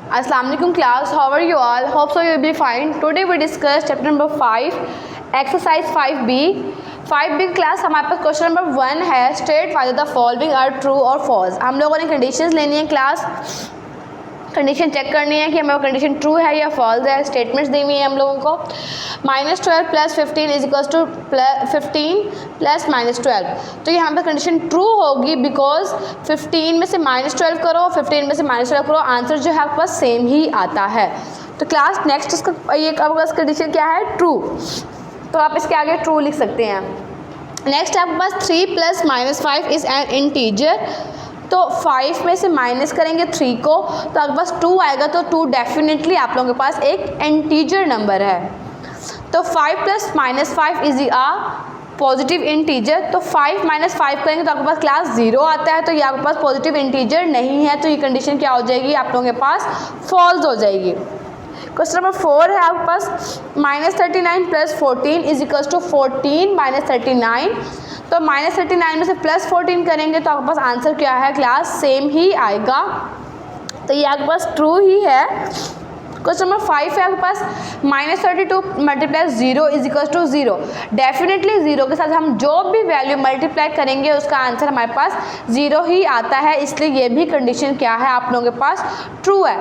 Assalamu alaikum class, how are you all? Hope so you will be fine. Today we discuss chapter number 5, exercise 5B. 5B class हमारे पास question number 1 है, state whether the following are true और false. हम लोगों ने conditions लेनी है class, condition check करनी है कि हमारा कंडीशन ट्रू है या फॉल्स है। स्टेटमेंट्स दी हुई है हम लोगों को। -12 + 15 इज इक्वल्स टू 15 + -12। तो यहाँ पर कंडीशन ट्रू होगी बिकॉज 15 में से -12 करो, 15 में से -12 करो, आंसर जो है आपके पास सेम ही आता है। तो क्लास नेक्स्ट इसका ये आपके पास कंडीशन क्या है? ट्रू। तो आप इसके आगे ट्रू लिख सकते हैं। नेक्स्ट आपके पास 3 + -5 इज़ एन इंटीजर। तो 5 में से माइनस करेंगे 3 को तो आपके पास 2 आएगा। तो 2 डेफिनेटली आप लोगों के पास एक इंटीजर नंबर है। तो 5 + -5 इज आ पॉजिटिव इंटीजर। तो 5 - 5 करेंगे तो आपके पास क्लास 0 आता है। तो ये आपके पास पॉजिटिव इंटीजर नहीं है। तो ये कंडीशन क्या हो जाएगी? आप लोगों के पास फॉल्स हो जाएगी। क्वेश्चन नंबर 4 है आपके पास -39 + 14 इज इक्वल्स टू 14 - 39। तो -39 में से +14 करेंगे तो आपके पास आंसर क्या है? क्लास सेम ही आएगा। तो ये आपके पास ट्रू ही है। क्वेश्चन नंबर 5 है आपके पास -32 × 0 इज इक्वल्स टू 0। डेफिनेटली 0 के साथ हम जो भी वैल्यू मल्टीप्लाई करेंगे उसका आंसर हमारे पास 0 ही आता है। इसलिए ये भी कंडीशन क्या है? आप लोगों के पास ट्रू है।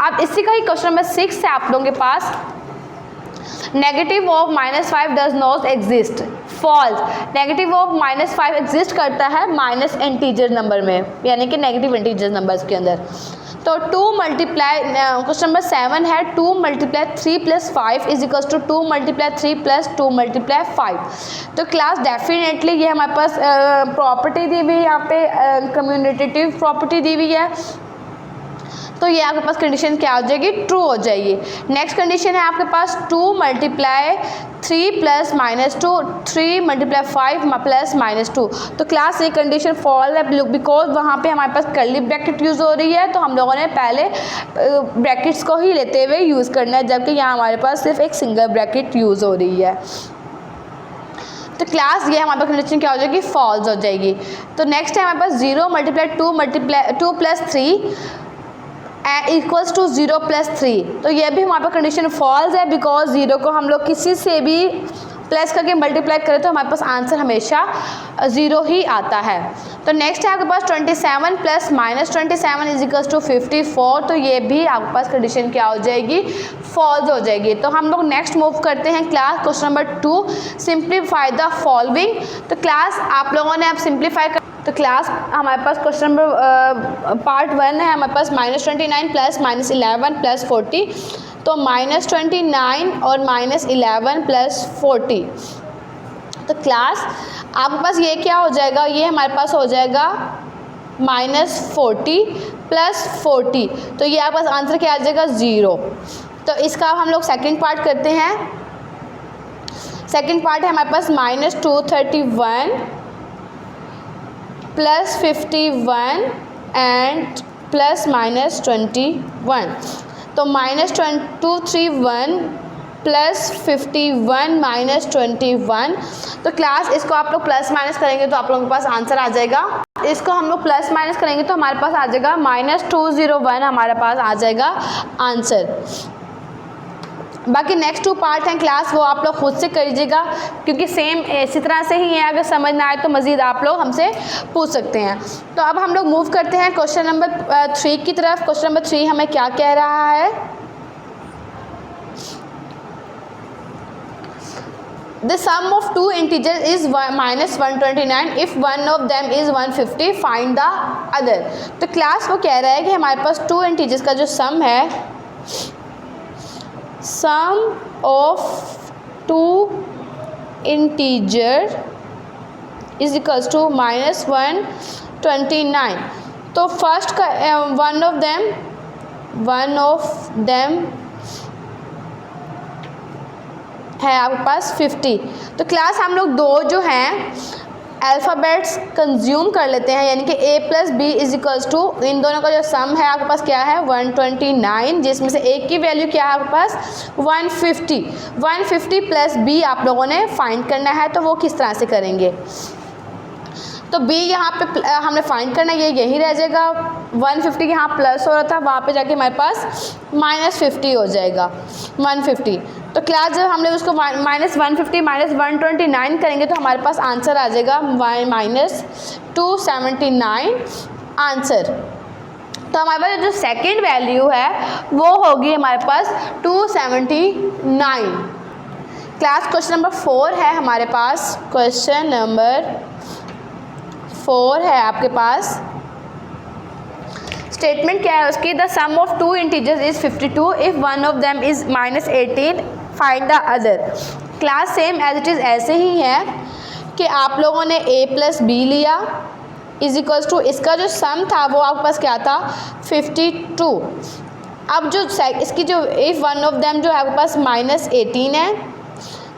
अब इसी का ही क्वेश्चन नंबर 6 है आप लोगों के पास negative of -5 does not exist. False. Negative of -5 exist करता है माइनस इंटीजर नंबर में, यानी कि नेगेटिव इंटीजर नंबर्स के अंदर। तो 2 मल्टीप्लाई क्वेश्चन नंबर 7 है 2 × 3 + 5 इज इक्वल्स टू 2 × 3 + 2 × 5। तो क्लास डेफिनेटली ये हमारे पास प्रॉपर्टी दी हुई है, यहाँ पे कम्यूटेटिव प्रॉपर्टी दी हुई है। तो ये आपके पास कंडीशन क्या हो जाएगी? ट्रू हो जाएगी। नेक्स्ट कंडीशन है आपके पास 2 × 3 + -2 3 × 5 + -2। तो क्लास ये कंडीशन फॉल्स है बिकॉज वहाँ पे हमारे पास कर्ली ब्रैकेट यूज़ हो रही है। तो हम लोगों ने पहले ब्रैकेट्स को ही लेते हुए यूज़ करना है, जबकि यहाँ हमारे पास सिर्फ एक सिंगल ब्रैकेट यूज़ हो रही है। तो क्लास ये हमारे पास कंडीशन क्या हो जाएगी? फॉल्स हो जाएगी। तो नेक्स्ट है हमारे पास 0 × 2 + 3 इक्वल्स टू 0 + 3। तो ये भी हमारे पास कंडीशन फॉल्स है बिकॉज 0 को हम लोग किसी से भी प्लस करके मल्टीप्लाई करें तो हमारे पास आंसर हमेशा 0 ही आता है। तो नेक्स्ट है आपके पास 27 + -27 इज इक्वल्स टू 54। तो ये भी आपके पास कंडीशन क्या हो जाएगी? फॉल्स हो जाएगी। तो हम लोग नेक्स्ट मूव करते हैं class question number 2 simplify the following. तो क्लास आप लोगों ने अब सिंप्लीफाई तो क्लास हमारे पास क्वेश्चन नंबर पार्ट 1 है हमारे पास -29 + -11 + 40। तो -29 और -11 + 40। तो क्लास आपके पास ये क्या हो जाएगा? ये हमारे पास हो जाएगा -40 + 40। तो ये आपके पास आंसर क्या आ जाएगा? 0। तो इसका हम लोग सेकंड पार्ट करते हैं। सेकंड पार्ट है हमारे पास -231 + 51 एंड +-21। तो -231 + 51 - 21। तो क्लास इसको आप लोग प्लस माइनस करेंगे तो आप लोगों के पास आंसर आ जाएगा। इसको हम लोग प्लस माइनस करेंगे तो हमारे पास आ जाएगा -201 हमारे पास आ जाएगा आंसर। बाकी नेक्स्ट 2 पार्ट हैं क्लास वो आप लोग खुद से करिएगा क्योंकि सेम इसी तरह से ही है। अगर समझ ना आए तो मज़ीद आप लोग हमसे पूछ सकते हैं। तो अब हम लोग मूव करते हैं क्वेश्चन नंबर 3 की तरफ। क्वेश्चन नंबर 3 हमें क्या कह रहा है? The sum of two integers is -129 if one of them is 150 find the other। तो क्लास वो कह रहा है कि हमारे पास 2 इंटीजर्स का जो सम है, sum of 2 integer is equals to -129। तो फर्स्ट का one of them है आपके पास 50। तो क्लास हम लोग दो जो हैं अल्फ़ाबेट्स कंज्यूम कर लेते हैं, यानी कि a + b is equals to इन दोनों का जो सम है आपके पास क्या है? 129, जिसमें से एक की वैल्यू क्या है आपके पास? 150। 150 + b आप लोगों ने फाइंड करना है। तो वो किस तरह से करेंगे? तो b यहाँ पे हमने फाइंड करना है, ये यही रह जाएगा। 150 यहाँ प्लस हो रहा था, वहाँ पे जाके हमारे पास -50 हो जाएगा 150। तो क्लास जब हम लोग उसको -150 -129 करेंगे तो हमारे पास आंसर आ जाएगा -279 आंसर। तो हमारे पास जो सेकंड वैल्यू है वो होगी हमारे पास 279। क्लास क्वेश्चन नंबर 4 है हमारे पास, क्वेश्चन नंबर 4 है आपके पास। स्टेटमेंट क्या है उसकी, the sum of two integers is 52 if one of them is -18 find the other. Class same as it is ऐसे ही है कि आप लोगों ने a + b लिया इज इक्वल्स टू, इसका जो सम था वो आपके पास क्या था 52। अब जो इसकी जो इफ़ वन ऑफ देम जो है आपके पास -18 है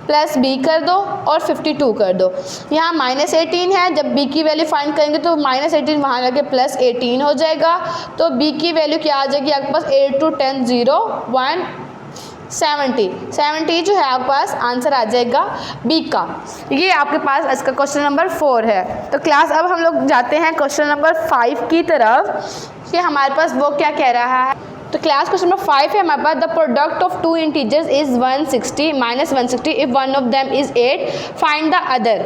प्लस b कर दो और 52 कर दो। यहाँ -18 है, जब b की वैल्यू फाइंड करेंगे तो -18 वहाँ जाके +18 हो जाएगा। तो b की वैल्यू क्या आ जाएगी आपके पास 8 2 10 0 1 70 जो है आपके पास आंसर आ जाएगा बी का। ये आपके पास इसका क्वेश्चन नंबर 4 है। तो क्लास अब हम लोग जाते हैं क्वेश्चन नंबर 5 की तरफ कि हमारे पास वो क्या कह रहा है। तो क्लास क्वेश्चन नंबर 5 है हमारे पास, the product of two integers is 160 -160 if one of them is 8 find the other.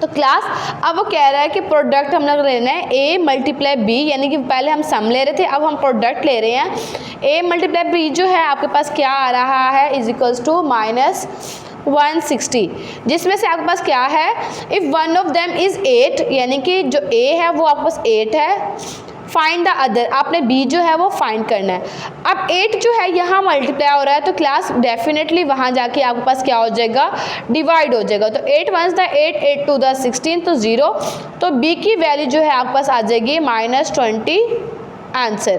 तो क्लास अब वो कह रहा है कि प्रोडक्ट हम लोग लेना है a × b, यानी कि पहले हम सम ले रहे थे अब हम प्रोडक्ट ले रहे हैं। a × b जो है आपके पास क्या आ रहा है इज इक्वल्स टू -160, जिसमें से आपके पास क्या है if one of them is 8, यानी कि जो a है वो आपके पास 8 है, फाइंड द अदर, आपने b जो है वो फाइंड करना है। अब 8 जो है यहाँ मल्टीप्लाई हो रहा है तो क्लास डेफिनेटली वहाँ जाके आपके पास क्या हो जाएगा डिवाइड हो जाएगा। तो 8 1 द 8 8 2 द 16 तो 0, तो b की वैल्यू जो है आपके पास आ जाएगी -20 आंसर।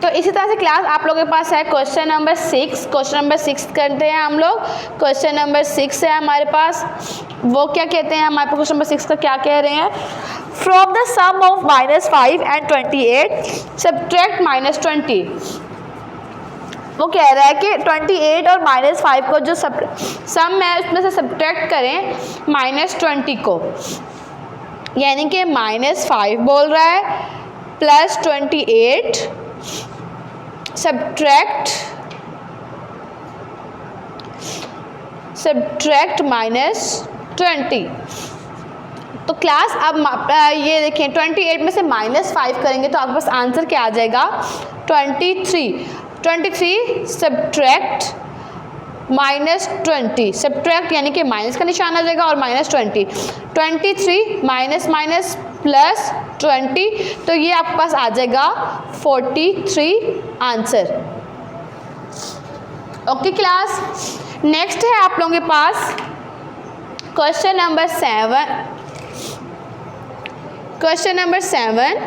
तो इसी तरह से क्लास आप लोगों के पास है क्वेश्चन नंबर 6। क्वेश्चन नंबर 6 करते हैं हम लोग। क्वेश्चन नंबर 6 है हमारे पास, वो क्या कहते हैं हमारे पास क्वेश्चन नंबर 6 का क्या कह रहे हैं, from the sum of -5 and 28 subtract -20। वो कह रहा है कि 28 और -5 को जो सम है उसमें से सब्ट्रैक्ट करें -20 को, यानी कि -5 बोल रहा है +28 सब्ट्रैक्ट -20। तो क्लास अब ये देखें 28 में से -5 करेंगे तो आपके पास आंसर क्या आ जाएगा 23 सब्ट्रैक्ट -20, सब्ट्रैक्ट यानी कि माइनस का निशान आ जाएगा और -20, 23 माइनस +20, तो ये आपके पास आ जाएगा 43 आंसर। ओके क्लास, नेक्स्ट है आप लोगों के पास क्वेश्चन नंबर 7। क्वेश्चन नंबर 7,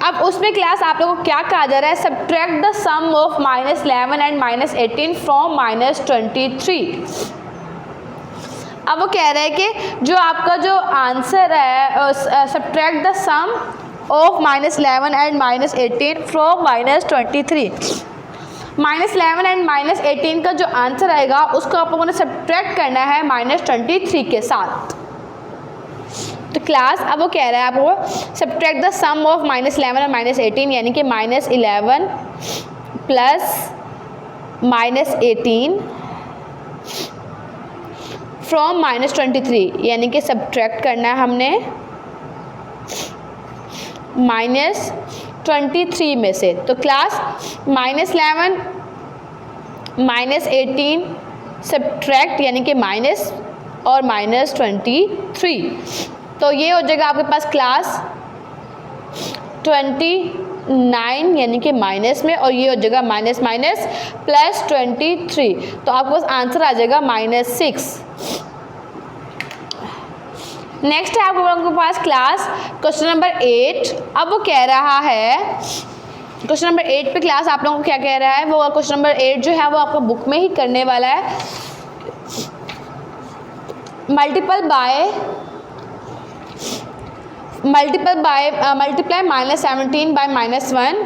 अब उसमें क्लास आप लोगों को क्या कहा जा रहा है, subtract the sum of -11 and -18 from -23। अब वो कह रहे हैं कि जो आपका जो आंसर है subtract the sum of -11 and -18 from -23। -11 and -18 का जो आंसर आएगा उसको आप लोगों ने सब्ट्रैक्ट करना है -23 के साथ। तो क्लास अब वो कह रहा है आपको सब्ट्रैक्ट द सम ऑफ -11 और -18, यानी कि -11 प्लस -18 फ्रॉम -23, यानी कि सब्ट्रैक्ट करना है हमने -23 में से। तो क्लास -11 -18 सब्ट्रैक्ट यानी कि माइनस और -23, तो ये हो जाएगा आपके पास क्लास 29 यानी कि माइनस में, और ये हो जाएगा माइनस +23, तो आपके पास आंसर आ जाएगा -6। नेक्स्ट है आप लोगों के पास क्लास क्वेश्चन नंबर 8। अब वो कह रहा है क्वेश्चन नंबर 8 पे क्लास आप लोगों को क्या कह रहा है, वो क्वेश्चन नंबर 8 जो है वो आपका बुक में ही करने वाला है। मल्टीप्लाई -17 by -1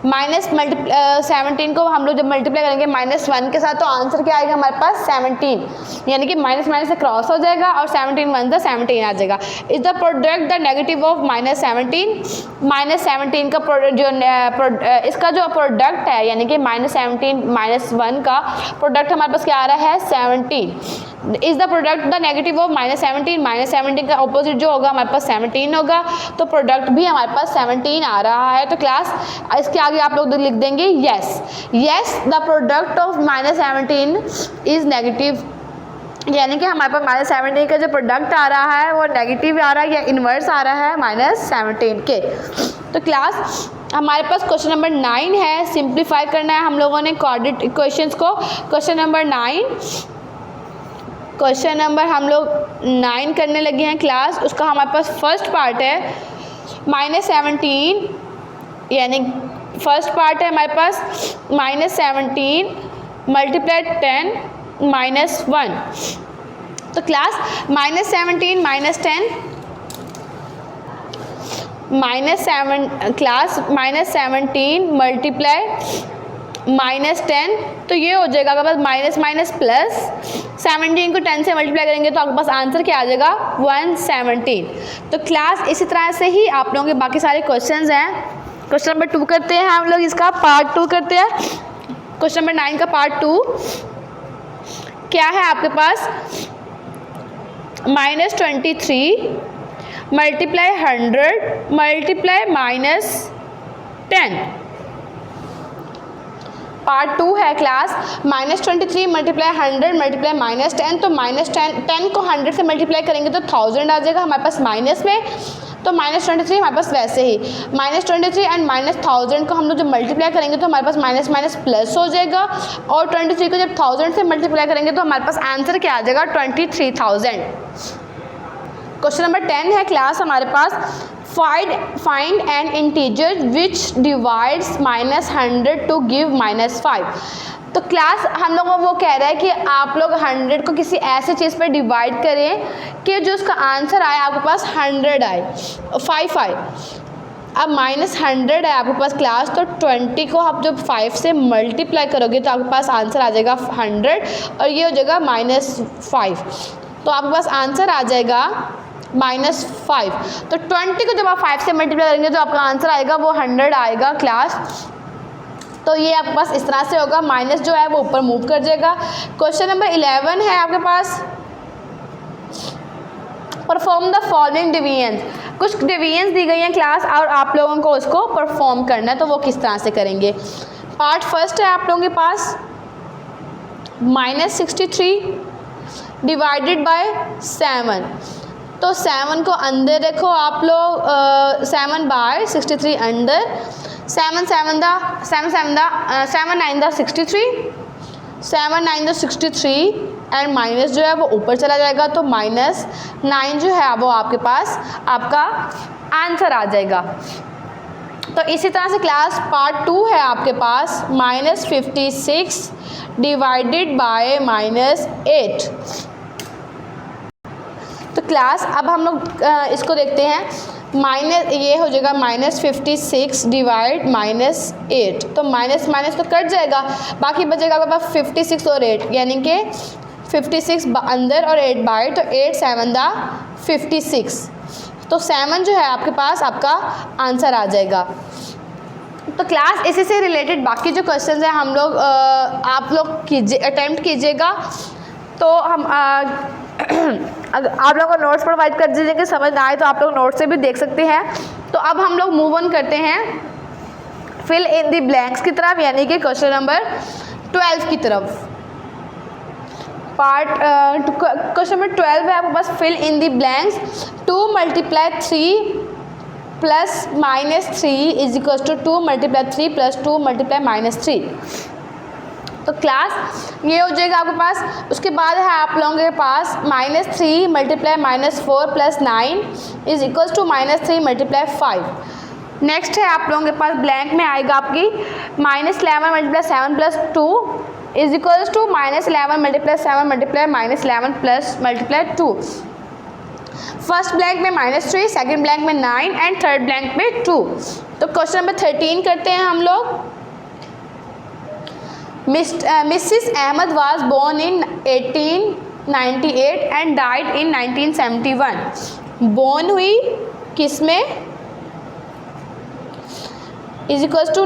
माइनस 17 को हम लोग जब मल्टीप्लाई करेंगे -1 के साथ तो आंसर क्या आएगा हमारे पास 17, यानी कि माइनस माइनस से क्रॉस हो जाएगा और 17 1 द 17 आ जाएगा। Is the product the negative of -17 का इसका जो प्रोडक्ट है यानी कि -17 -1 का प्रोडक्ट हमारे पास क्या आ रहा है 17। Is the product the negative of -17 का ऑपोजिट जो होगा हमारे पास 17 होगा, तो प्रोडक्ट भी हमारे पास 17 आ रहा है। तो क्लास इसके आगे आप लोग लिख देंगे yes the product of -17 is negative, यानी कि हमारे पास -17 का जो प्रोडक्ट आ रहा है वो नेगेटिव आ रहा है या इन्वर्स आ रहा है -17 के। तो क्लास हमारे पास क्वेश्चन नंबर 9 है, सिंप्लीफाई करना है हम लोगों ने कोऑर्डिनेट इक्वेशंस को। क्वेश्चन नंबर हम लोग 9 करने लगे हैं क्लास। उसका हमारे पास फर्स्ट पार्ट है -17, यानी फर्स्ट पार्ट है हमारे पास -17 मल्टीप्लाई 10 -1। तो क्लास -17 -10 -17 मल्टीप्लाई -10, तो ये हो जाएगा आपके पास माइनस माइनस प्लस। 17 को 10 से मल्टीप्लाई करेंगे तो आपके पास आंसर क्या आ जाएगा 117। तो क्लास इसी तरह से ही आप लोगों के बाकी सारे क्वेश्चंस हैं। क्वेश्चन नंबर 2 करते हैं हम लोग, इसका पार्ट 2 करते हैं। क्वेश्चन नंबर 9 का पार्ट 2 क्या है आपके पास -23 मल्टीप्लाई 100 मल्टीप्लाई -10। पार्ट 2 है क्लास -23 मल्टीप्लाई 100 मल्टीप्लाई -10। तो -10 को 100 से मल्टीप्लाई करेंगे तो 1000 आ जाएगा हमारे पास माइनस में। तो -23 हमारे पास वैसे ही -23 एंड -1000 को हम लोग जब मल्टीप्लाई करेंगे तो हमारे पास माइनस माइनस प्लस हो जाएगा, और 23 को जब 1000 से मल्टीप्लाई करेंगे तो हमारे पास आंसर क्या आ जाएगा 23,000। क्वेश्चन नंबर 10 है क्लास हमारे पास find an integer which divides -100 to give -5। तो क्लास हम लोग को वो कह रहा है कि आप लोग 100 को किसी ऐसे चीज़ पर डिवाइड करें कि जो उसका आंसर आए आपके पास 100 आए 5 आए। अब -100 है आपके पास क्लास, तो 20 को आप जब 5 से मल्टीप्लाई करोगे तो आपके पास आंसर आ जाएगा 100 और ये हो जाएगा -5। तो आपके पास आंसर आ जाएगा -5। तो 20 को जब आप 5 से मल्टीप्लाई करेंगे तो आपका आंसर आएगा वो 100 आएगा क्लास। तो ये आपके पास इस तरह से होगा, माइनस जो है वो ऊपर मूव कर जाएगा। क्वेश्चन नंबर 11 है आपके पास परफॉर्म द फॉलोइंग डिवीजन। कुछ डिवीजन दी गई हैं क्लास और आप लोगों को उसको परफॉर्म करना है, तो वो किस तरह से करेंगे। पार्ट फर्स्ट है आप लोगों के पास -63 डिवाइडेड बाय 7। तो 7 को अंदर रखो आप लोग, 7 बाय 63 अंदर, 7 9 द 63 एंड माइनस जो है वो ऊपर चला जाएगा, तो -9 जो है वो आपके पास आपका आंसर आ जाएगा। तो इसी तरह से क्लास पार्ट 2 है आपके पास -56 डिवाइडेड बाय -8। तो क्लास अब हम लोग इसको देखते हैं, ये हो जाएगा -56 डिवाइड -8। तो माइनस माइनस तो कट जाएगा, बाकी बचेगा आपके पास 56 और 8, यानी कि 56 अंदर और 8 बाहर, तो 8 7 दा 56। तो 7 जो है आपके पास आपका आंसर आ जाएगा। तो क्लास इसी से रिलेटेड बाकी जो क्वेश्चंस हैं हम लोग आप लोग अटेम्प्ट कीजिएगा। तो हम आप लोगों को नोट्स प्रोवाइड कर दीजिए, समझ ना आए तो आप लोग नोट्स से भी देख सकते हैं। तो अब हम लोग मूव ऑन करते हैं फिल इन द ब्लैंक्स की तरफ, यानी कि क्वेश्चन नंबर 12 की तरफ। क्वेश्चन नंबर 12 है आपके पास fill in the blanks. 2 × 3 plus -3 is equal to 2 × 3 plus 2 × -3। तो क्लास ये हो जाएगा आपके पास। उसके बाद है आप लोगों के पास -3 × -4 plus 9 is equal to -3 × 5। Next है आप लोगों के पास ब्लैंक में आएगा आपकी -11 × 7 plus 2 is equal to -11 × 7 × -11 plus × 2। First blank में -3, सेकंड ब्लैंक में 9 एंड थर्ड ब्लैंक में 2। तो क्वेश्चन नंबर 13 करते हैं हम लोग। Mrs Ahmad was born in 1898 and died in 1971। Born हुई किस में, is equals to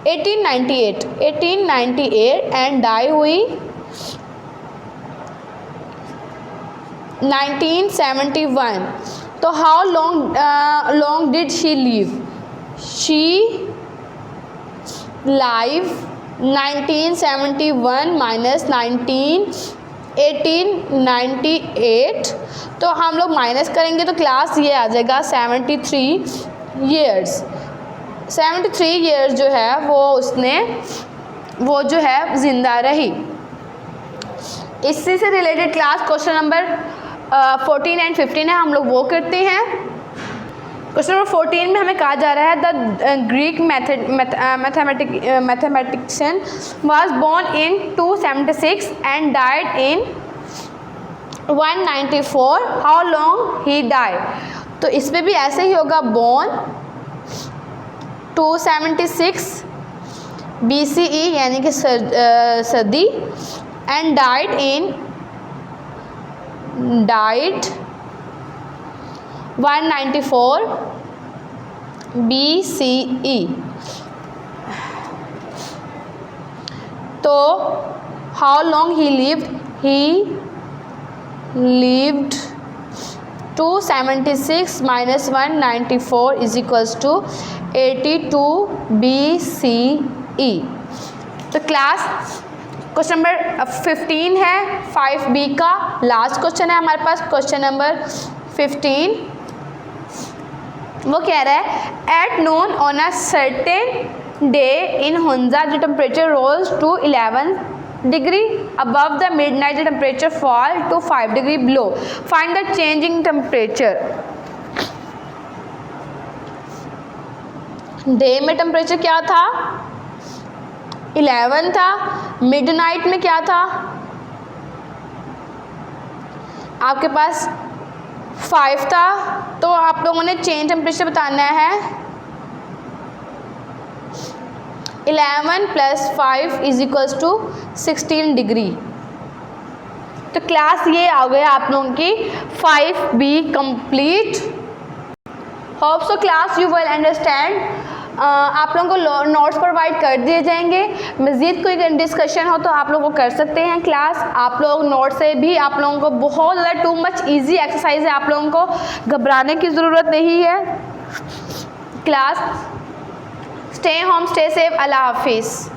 1898 and die हुई 1971। तो how long did she live, she live 1971 minus 1898। तो हम लोग माइनस करेंगे तो क्लास ये आ जाएगा 73 ईयर्स। 73 ईयर्स जो है वो जो है ज़िंदा रही। इससे related class question number 14 and 15 है, हम लोग वो करते हैं। क्वेश्चन नंबर 14 में हमें कहा जा रहा है the Greek mathematician was born in 276 and died in 194, how long he died. तो इसमें भी ऐसे ही होगा, बोर्न 276 BCE यानी कि सदी एंड डाइड 194 BCE। तो how long he lived 276 minus 194 is equals to 82 BCE। तो क्लास क्वेश्चन नंबर 15 है 5B का लास्ट क्वेश्चन है हमारे पास। क्वेश्चन नंबर 15 वो कह रहा है at noon on a certain day in Hunza the temperature rose to 11 degree above the midnight, the temperature fall to 5 degree below, find the changing temperature। Day में temperature क्या था, 11 था। मिडनाइट में क्या था आपके पास, 5 था। तो आप लोगों ने चेंज टेम्परेचर बताना है। 11 + 5 इज इक्वल्स टू 16 डिग्री। तो क्लास ये आ गया आप लोगों की 5B complete. Hope so class you will understand. आप लोगों को नोट्स प्रोवाइड कर दिए जाएंगे। मज़ीद कोई डिस्कशन हो तो आप लोग वो कर सकते हैं क्लास। आप लोग नोट से भी आप लोगों को बहुत ज़्यादा टू मच इजी एक्सरसाइज है, आप लोगों को घबराने की ज़रूरत नहीं है। Class stay home, stay safe, अल्लाह हाफिज़।